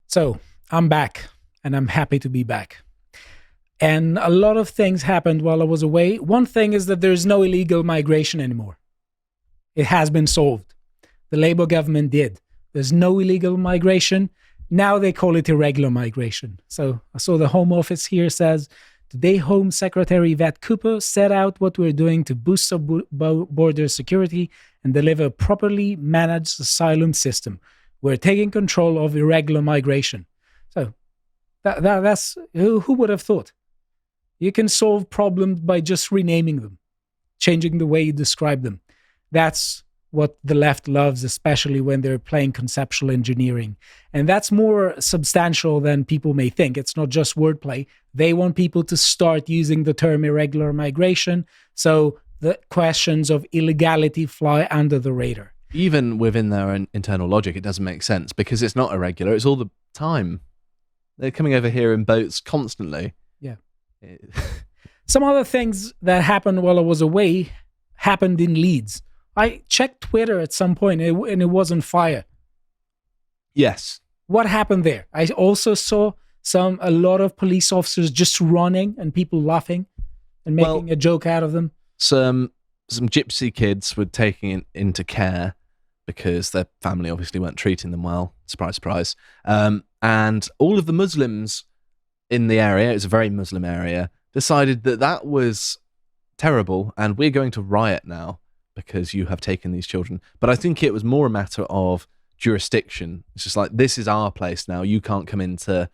So I'm back and I'm happy to be back. And a lot of things happened while I was away. One thing is that there's no illegal migration anymore. It has been solved. The Labour government did. There's no illegal migration. Now they call it irregular migration. So I saw the Home Office here says, today Home Secretary Yvette Cooper set out what we're doing to boost our border security and deliver a properly managed asylum system. We're taking control of irregular migration. So that's who would have thought? You can solve problems by just renaming them, changing the way you describe them. That's what the left loves, especially when they're playing conceptual engineering. And that's more substantial than people may think. It's not just wordplay. They want people to start using the term irregular migration, so the questions of illegality fly under the radar. Even within their own internal logic, it doesn't make sense because it's not irregular. It's all the time. They're coming over here in boats constantly. Yeah. Some other things that happened while I was away happened in Leeds. I checked Twitter at some point and it was on fire. Yes. What happened there? I also saw a lot of police officers just running and people laughing and making a joke out of them. Some gypsy kids were taking it into care because their family obviously weren't treating them well. Surprise, surprise. And all of the Muslims in the area, it's a very Muslim area, decided that was terrible and we're going to riot now because you have taken these children. But I think it was more a matter of jurisdiction. It's just like, this is our place now. You can't come into,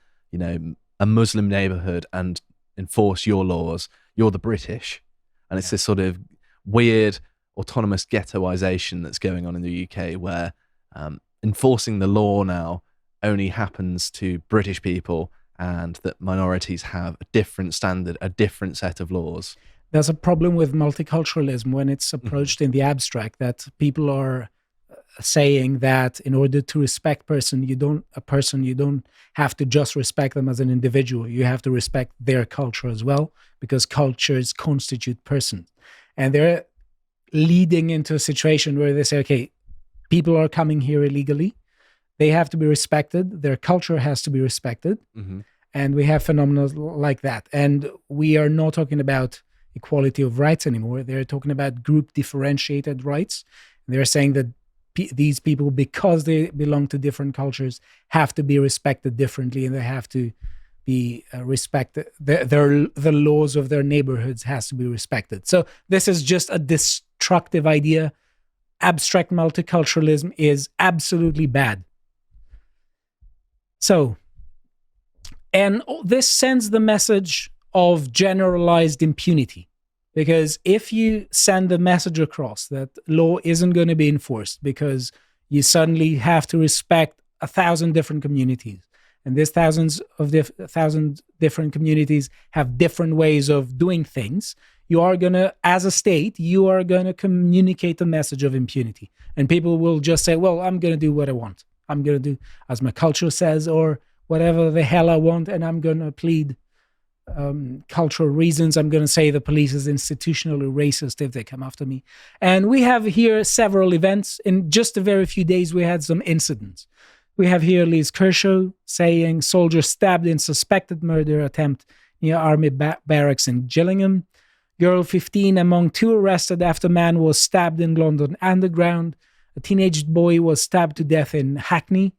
a Muslim neighborhood and enforce your laws. You're the British. And it's this sort of weird autonomous ghettoization that's going on in the UK where enforcing the law now only happens to British people and that minorities have a different standard, a different set of laws. There's a problem with multiculturalism when it's approached in the abstract, that people are saying that in order to respect a person, you don't have to just respect them as an individual. You have to respect their culture as well, because cultures constitute persons. And they're leading into a situation where they say, okay, people are coming here illegally. They have to be respected. Their culture has to be respected. Mm-hmm. And we have phenomena like that. And we are not talking about equality of rights anymore. They're talking about group differentiated rights. They're saying that these people, because they belong to different cultures, have to be respected differently, and they have to be respected. The laws of their neighborhoods has to be respected. So this is just a destructive idea. Abstract multiculturalism is absolutely bad. So, and this sends the message of generalized impunity. Because if you send the message across that law isn't going to be enforced because you suddenly have to respect 1,000 different communities, and these thousands different communities have different ways of doing things, you are going to, as a state, you are going to communicate the message of impunity. And people will just say, well, I'm going to do what I want. I'm going to do as my culture says, or whatever the hell I want, and I'm going to plead cultural reasons. I'm going to say the police is institutionally racist if they come after me. And we have here several events. In just a very few days, we had some incidents. We have here Liz Kershaw saying soldier stabbed in suspected murder attempt near Army barracks in Gillingham. Girl 15 among two arrested after man was stabbed in London Underground. A teenage boy was stabbed to death in Hackney.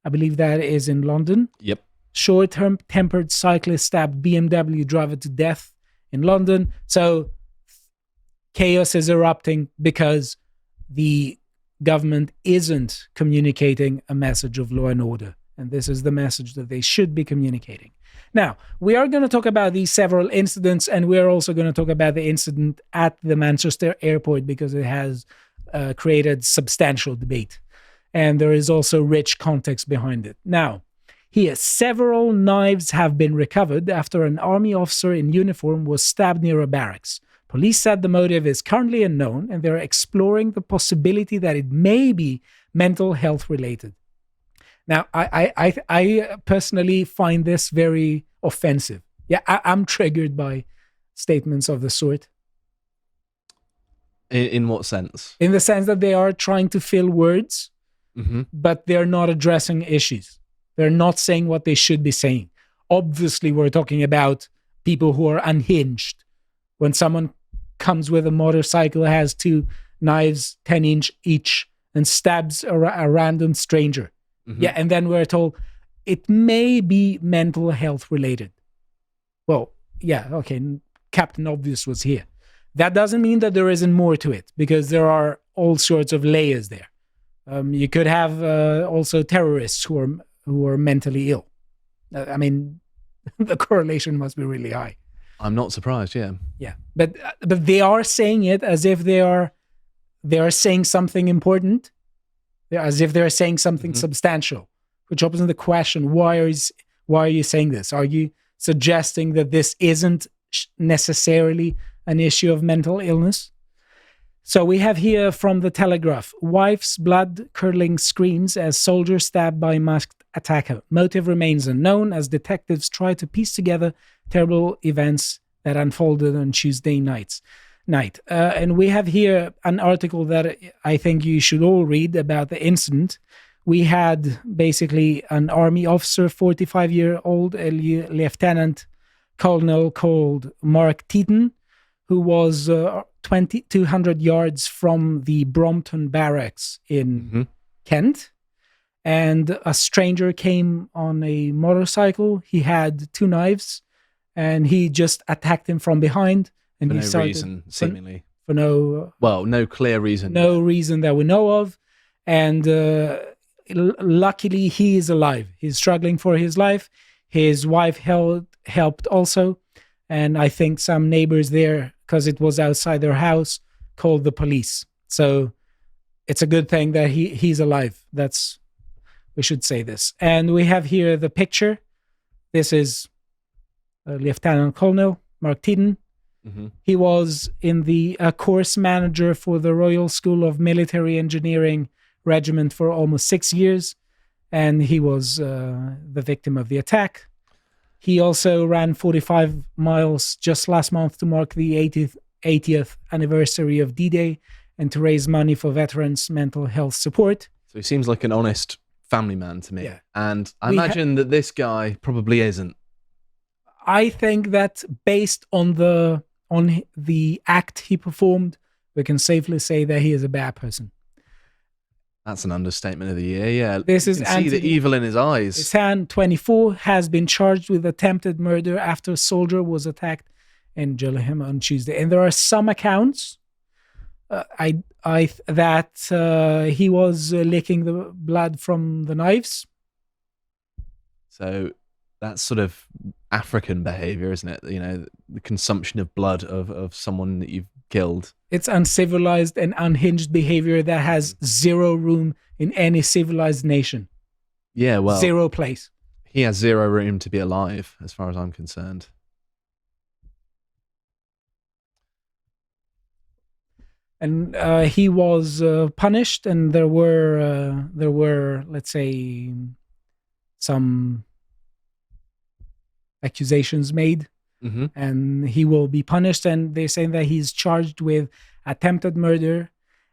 I believe that is in London. Yep. Short-tempered cyclist stabbed BMW driver to death in London. So chaos is erupting because the government isn't communicating a message of law and order. And this is the message that they should be communicating. Now, we are going to talk about these several incidents, and we're also going to talk about the incident at the Manchester airport because it has created substantial debate. And there is also rich context behind it. Now, here, several knives have been recovered after an army officer in uniform was stabbed near a barracks. Police said the motive is currently unknown, and they're exploring the possibility that it may be mental health related. Now, I personally find this very offensive. Yeah, I'm triggered by statements of the sort. In what sense? In the sense that they are trying to fill words, mm-hmm. but they're not addressing issues. They're not saying what they should be saying. Obviously, we're talking about people who are unhinged. When someone comes with a motorcycle, has two knives, 10-inch each, and stabs a random stranger. Mm-hmm. Yeah, and then we're told it may be mental health related. Well, yeah, okay, Captain Obvious was here. That doesn't mean that there isn't more to it, because there are all sorts of layers there. You could have also terrorists who are mentally ill. I mean, the correlation must be really high. I'm not surprised. Yeah. Yeah, but they are saying it as if they are saying something important, as if they're saying something substantial, which opens the question: why are you saying this? Are you suggesting that this isn't necessarily an issue of mental illness? So we have here from the Telegraph: wife's blood-curdling screams as soldier stabbed by masked attacker. Motive remains unknown as detectives try to piece together terrible events that unfolded on Tuesday night. And we have here an article that I think you should all read about the incident. We had basically an army officer, 45-year-old, a lieutenant colonel called Mark Teaton, who was 200 yards from the Brompton barracks in Kent. And a stranger came on a motorcycle. He had two knives, and he just attacked him from behind. And For he no started, reason, seemingly. For no... no clear reason. No reason that we know of. And luckily, he is alive. He's struggling for his life. His wife helped also. And I think some neighbors there, because it was outside their house, called the police. So it's a good thing that he's alive. We should say this. And we have here the picture. This is Lieutenant Colonel Mark Teaton. He was in the course manager for the Royal School of Military Engineering Regiment for almost 6 years. And he was the victim of the attack. He also ran 45 miles just last month to mark the 80th anniversary of D-Day and to raise money for veterans' mental health support. So he seems like an honest family man to me. Yeah. And I imagine that this guy probably isn't. I think that based on the act he performed, we can safely say that he is a bad person. That's an understatement of the year, yeah. This is you can see the evil in his eyes. Hassan, 24, has been charged with attempted murder after a soldier was attacked in Gillingham on Tuesday. And there are some accounts that he was licking the blood from the knives. So that's sort of African behavior, isn't it? You know, the consumption of blood of someone that you've killed. It's uncivilized and unhinged behavior that has zero room in any civilized nation. Yeah, well, zero place. He has zero room to be alive, as far as I'm concerned. And he was punished, and there were, let's say, some accusations made. And he will be punished, and they're saying that he's charged with attempted murder,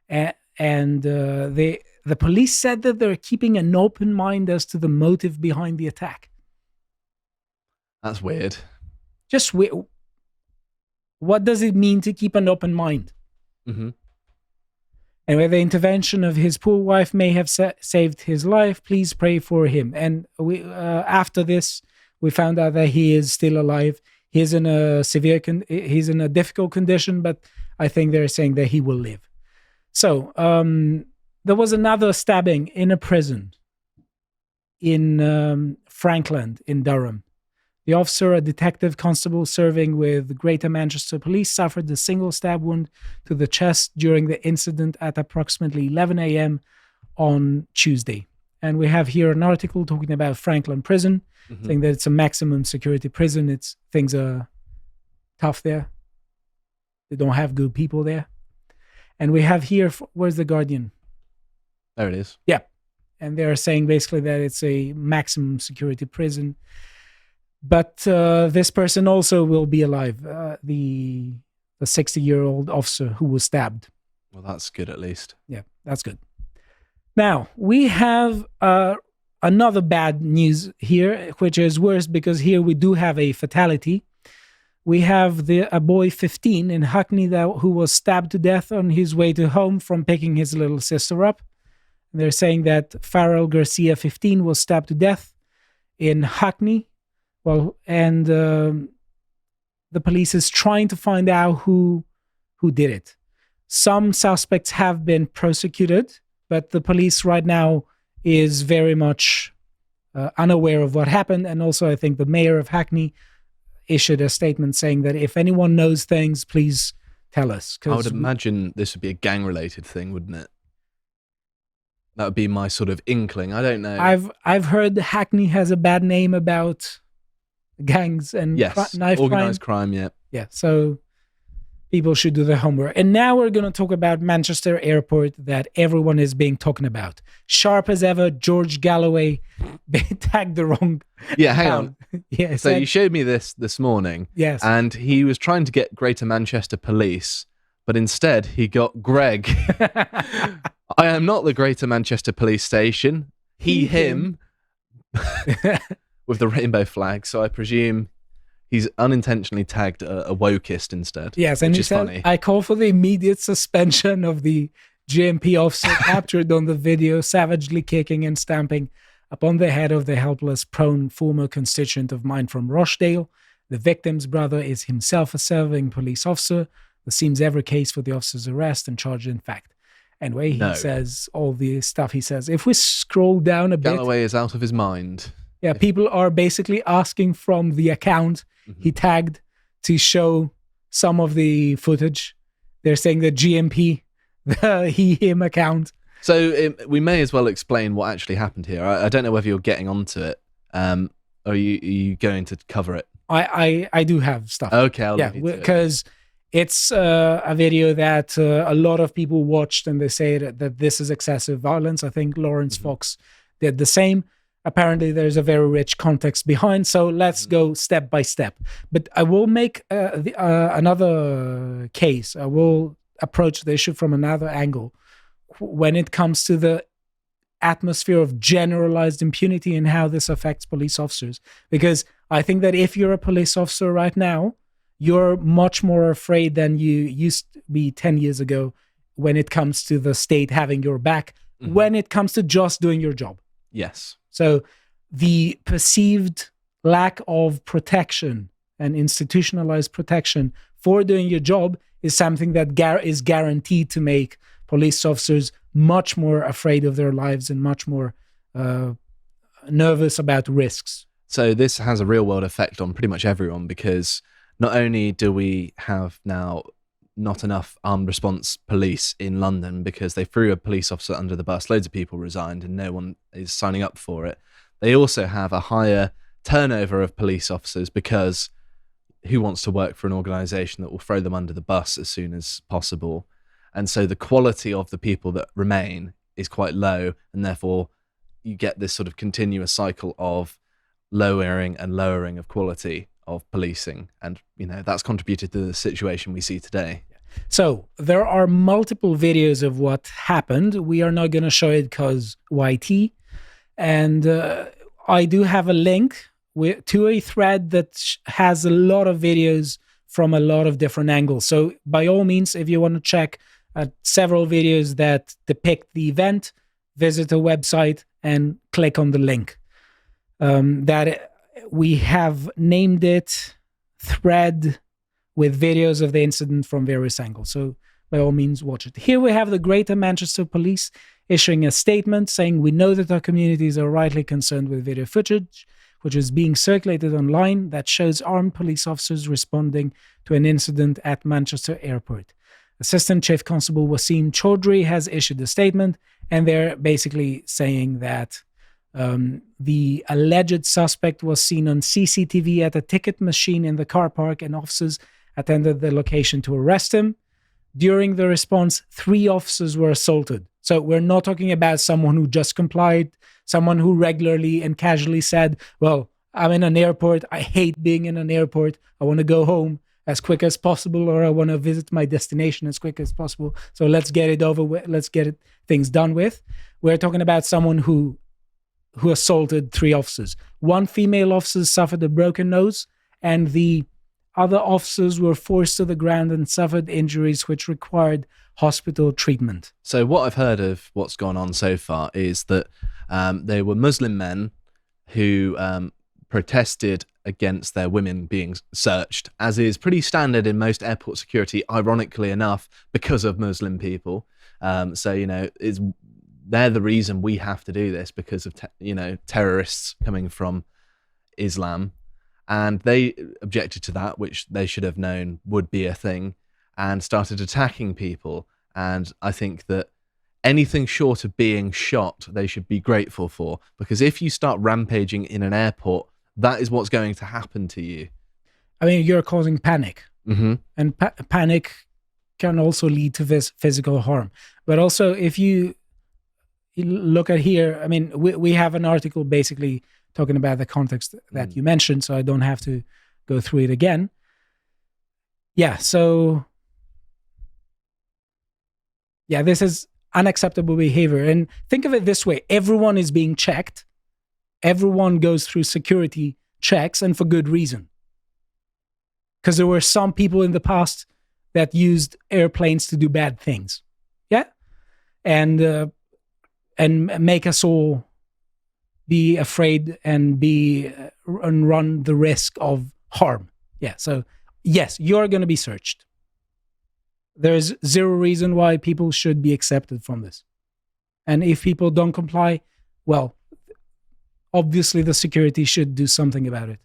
and the police said that they're keeping an open mind as to the motive behind the attack. That's weird. Just what does it mean to keep an open mind? Anyway, the intervention of his poor wife may have saved his life. Please pray for him. And we after this, we found out that he is still alive. He's in a he's in a difficult condition, but I think they're saying that he will live. So there was another stabbing in a prison in Frankland in Durham. The officer, a detective constable serving with Greater Manchester Police, suffered a single stab wound to the chest during the incident at approximately 11 a.m. on Tuesday. And we have here an article talking about Frankland Prison, saying that it's a maximum security prison. Things are tough there. They don't have good people there. And we have here, where's the Guardian? There it is. Yeah. And they're saying basically that it's a maximum security prison. But this person also will be alive, the 60-year-old officer who was stabbed. Well, that's good at least. Yeah, that's good. Now, we have a another bad news here, which is worse because here we do have a fatality. We have a boy 15 in Hackney who was stabbed to death on his way to home from picking his little sister up. They're saying that Farrell Garcia, 15, was stabbed to death in Hackney. Well, and the police is trying to find out who did it. Some suspects have been prosecuted, but the police right now is very much unaware of what happened. And also, I think the mayor of Hackney issued a statement saying that if anyone knows things, please tell us. I would imagine this would be a gang-related thing, wouldn't it? That would be my sort of inkling. I don't know. I've heard Hackney has a bad name about gangs and knife organized crime. Yeah. So people should do their homework. And now we're going to talk about Manchester Airport that everyone is being talking about. Sharp as ever, George Galloway tagged the wrong. Yeah, hang on. Yeah. So you showed me this morning. Yes. And he was trying to get Greater Manchester Police, but instead he got Greg. I am not the Greater Manchester Police Station. Him. With the rainbow flag. So I presume he's unintentionally tagged a wokeist instead. Yes, and which he is said, funny. I call for the immediate suspension of the GMP officer captured on the video, savagely kicking and stamping upon the head of the helpless, prone former constituent of mine from Rochdale. The victim's brother is himself a serving police officer. There seems every case for the officer's arrest and charge in fact. Anyway, he says all the stuff he says. If we scroll down a bit... Galloway is out of his mind. Yeah, people are basically asking from the account he tagged to show some of the footage. They're saying that GMP, the him account. So we may as well explain what actually happened here. I don't know whether you're getting onto it. Or are you going to cover it? I do have stuff. Okay, because it's a video that a lot of people watched and they say that this is excessive violence. I think Lawrence Fox did the same. Apparently, there's a very rich context behind. So let's go step by step. But I will make another case. I will approach the issue from another angle when it comes to the atmosphere of generalized impunity and how this affects police officers. Because I think that if you're a police officer right now, you're much more afraid than you used to be 10 years ago when it comes to the state having your back, when it comes to just doing your job. Yes. So the perceived lack of protection and institutionalized protection for doing your job is something that is guaranteed to make police officers much more afraid of their lives and much more nervous about risks. So this has a real world effect on pretty much everyone, because not only do we have now not enough armed response police in London because they threw a police officer under the bus, loads of people resigned and no one is signing up for it. They also have a higher turnover of police officers because who wants to work for an organisation that will throw them under the bus as soon as possible? And so the quality of the people that remain is quite low, and therefore you get this sort of continuous cycle of lowering and lowering of quality of policing, and that's contributed to the situation we see today. So there are multiple videos of what happened. We are not going to show it because YT, and I do have a link to a thread that has a lot of videos from a lot of different angles. So by all means, if you want to check several videos that depict the event, visit the website and click on the link. That we have named it Thread with videos of the incident from various angles. So by all means, watch it. Here we have the Greater Manchester Police issuing a statement saying, we know that our communities are rightly concerned with video footage, which is being circulated online that shows armed police officers responding to an incident at Manchester Airport. Assistant Chief Constable Wasim Chaudhry has issued a statement, and they're basically saying that the alleged suspect was seen on CCTV at a ticket machine in the car park, and officers attended the location to arrest him. During the response, 3 officers were assaulted. So we're not talking about someone who just complied, someone who regularly and casually said, well, I'm in an airport. I hate being in an airport. I want to go home as quick as possible, or I want to visit my destination as quick as possible. So let's get it over with. Let's get things done with. We're talking about someone who who assaulted 3 officers. 1 female officer suffered a broken nose, and the other officers were forced to the ground and suffered injuries which required hospital treatment. So what I've heard of what's gone on so far is that they were Muslim men who protested against their women being searched, as is pretty standard in most airport security, ironically enough, because of Muslim people. So, they're the reason we have to do this, because of, terrorists coming from Islam. And they objected to that, which they should have known would be a thing, and started attacking people. And I think that anything short of being shot, they should be grateful for, because if you start rampaging in an airport, that is what's going to happen to you. I mean, you're causing panic, mm-hmm. and panic can also lead to physical harm. But also, if you look at here, I mean, we have an article basically talking about the context that you mentioned, so I don't have to go through it again. Yeah, so yeah, this is unacceptable behavior. And think of it this way: everyone is being checked. Everyone goes through security checks, and for good reason. Because there were some people in the past that used airplanes to do bad things. Yeah? And make us all be afraid and run the risk of harm. Yeah, so yes, you're going to be searched. There's zero reason why people should be accepted from this. And if people don't comply, well, obviously the security should do something about it.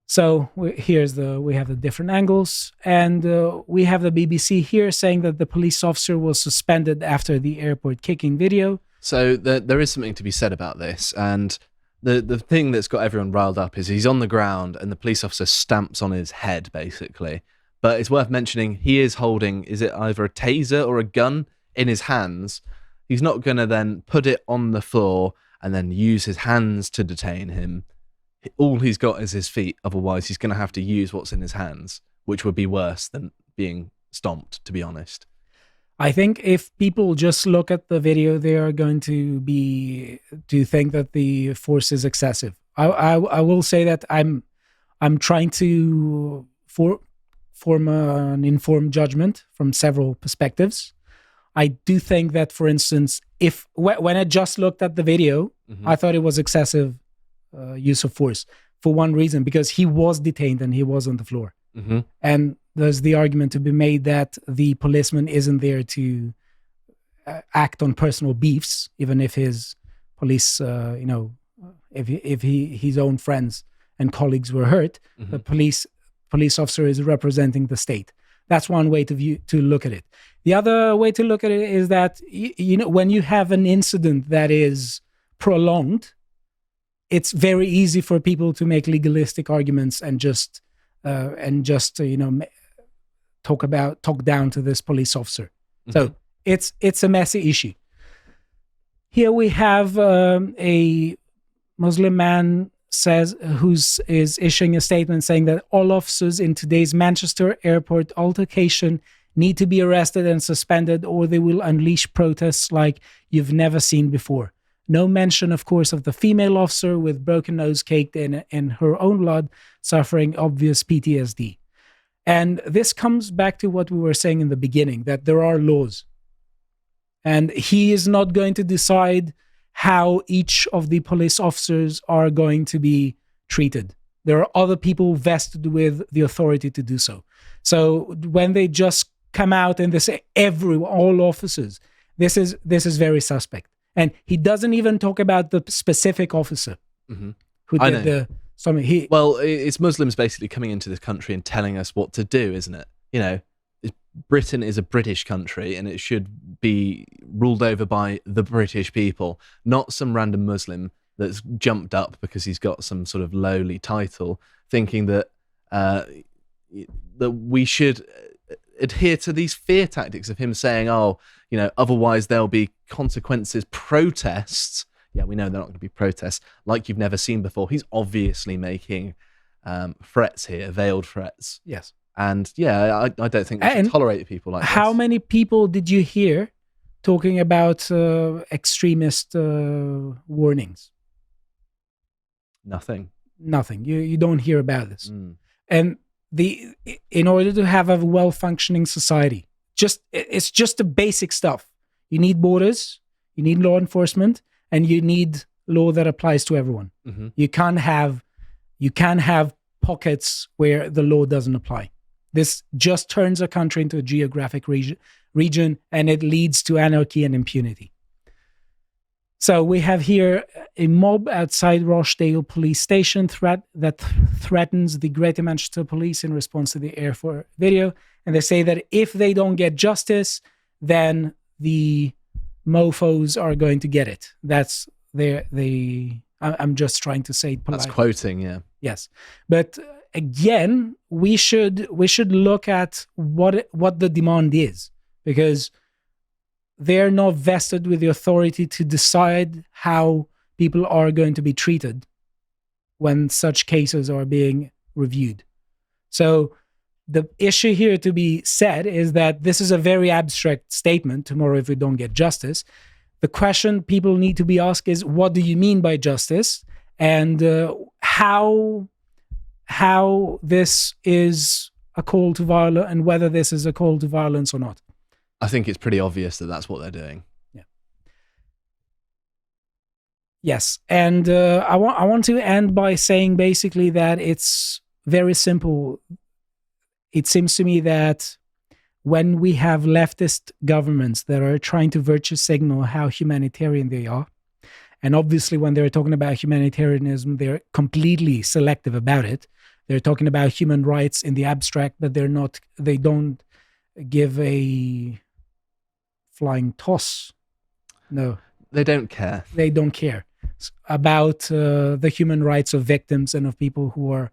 So we have the different angles, and we have the BBC here saying that the police officer was suspended after the airport kicking video. So there is something to be said about this, and the thing that's got everyone riled up is he's on the ground and the police officer stamps on his head, basically. But it's worth mentioning he is holding, is it either a taser or a gun in his hands? He's not going to then put it on the floor and then use his hands to detain him. All he's got is his feet. Otherwise, he's going to have to use what's in his hands, which would be worse than being stomped, to be honest. I think if people just look at the video, they are going to think that the force is excessive. I will say that I'm trying to form an informed judgment from several perspectives. I do think that, for instance, when I just looked at the video, I thought it was excessive use of force for one reason, because he was detained and he was on the floor. And there's the argument to be made that the policeman isn't there to act on personal beefs, even if his police, if his own friends and colleagues were hurt, the police officer is representing the state. That's one way to look at it. The other way to look at it is that, when you have an incident that is prolonged, it's very easy for people to make legalistic arguments and just talk down to this police officer. So it's a messy issue. Here we have a Muslim man is issuing a statement saying that all officers in today's Manchester airport altercation need to be arrested and suspended, or they will unleash protests like you've never seen before. No mention, of course, of the female officer with broken nose caked in her own blood, suffering obvious PTSD. And this comes back to what we were saying in the beginning, that there are laws. And he is not going to decide how each of the police officers are going to be treated. There are other people vested with the authority to do so. So when they just come out and they say all officers, this is very suspect. And he doesn't even talk about the specific officer who did the something. Well, it's Muslims basically coming into this country and telling us what to do, isn't it? Britain is a British country and it should be ruled over by the British people, not some random Muslim that's jumped up because he's got some sort of lowly title, thinking that that we should adhere to these fear tactics of him saying, otherwise there'll be consequences, protests. Yeah, we know they're not going to be protests like you've never seen before. He's obviously making threats here, veiled threats. Yes. And yeah, I don't think we should tolerate people like this. How many people did you hear talking about extremist warnings? Nothing. Nothing. You don't hear about this. Mm. And in order to have a well-functioning society, it's just the basic stuff. You need borders, you need law enforcement, and you need law that applies to everyone. Mm-hmm. You can't have pockets where the law doesn't apply. This just turns a country into a geographic region, and it leads to anarchy and impunity. So we have here a mob outside Rochdale police station that threatens the Greater Manchester Police in response to the Air 4 video. And they say that if they don't get justice, then the mofos are going to get it. That's I'm just trying to say it politely. That's quoting, yeah. Yes. But again, we should look at what the demand is, because they're not vested with the authority to decide how people are going to be treated when such cases are being reviewed. So the issue here to be said is that this is a very abstract statement. Tomorrow, if we don't get justice, the question people need to be asked is, what do you mean by justice? And how this is a call to violence, and whether this is a call to violence or not. I think it's pretty obvious that that's what they're doing. Yeah. Yes, and I want to end by saying basically that it's very simple. It seems to me that when we have leftist governments that are trying to virtue signal how humanitarian they are, and obviously when they're talking about humanitarianism, they're completely selective about it. They're talking about human rights in the abstract, but they don't give a flying toss. No. They don't care. They don't care about the human rights of victims and of people who are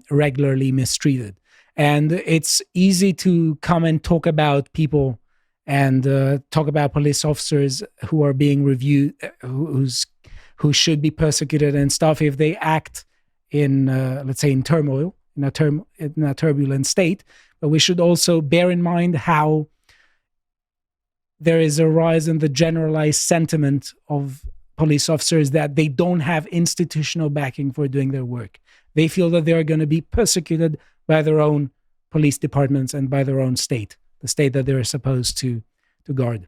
regularly mistreated. And it's easy to come and talk about people and talk about police officers who are being reviewed, who should be persecuted and stuff if they act in, let's say, in turmoil, in a turbulent state. But we should also bear in mind how there is a rise in the generalized sentiment of police officers that they don't have institutional backing for doing their work. They feel that they're going to be persecuted by their own police departments and by their own state, the state that they're supposed to guard.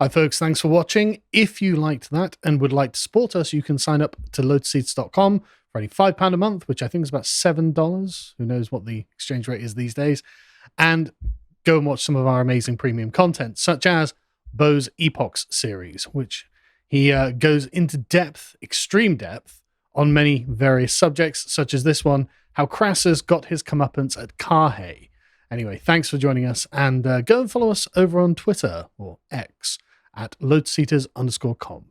Hi folks, thanks for watching. If you liked that and would like to support us, you can sign up to lotuseats.com for only £5 a month, which I think is about $7. Who knows what the exchange rate is these days. And go and watch some of our amazing premium content, such as Bo's Epochs series, which he goes into depth, extreme depth, on many various subjects, such as this one, how Crassus got his comeuppance at Carhay. Anyway, thanks for joining us, and go and follow us over on Twitter, or X, at lotuseaters_com.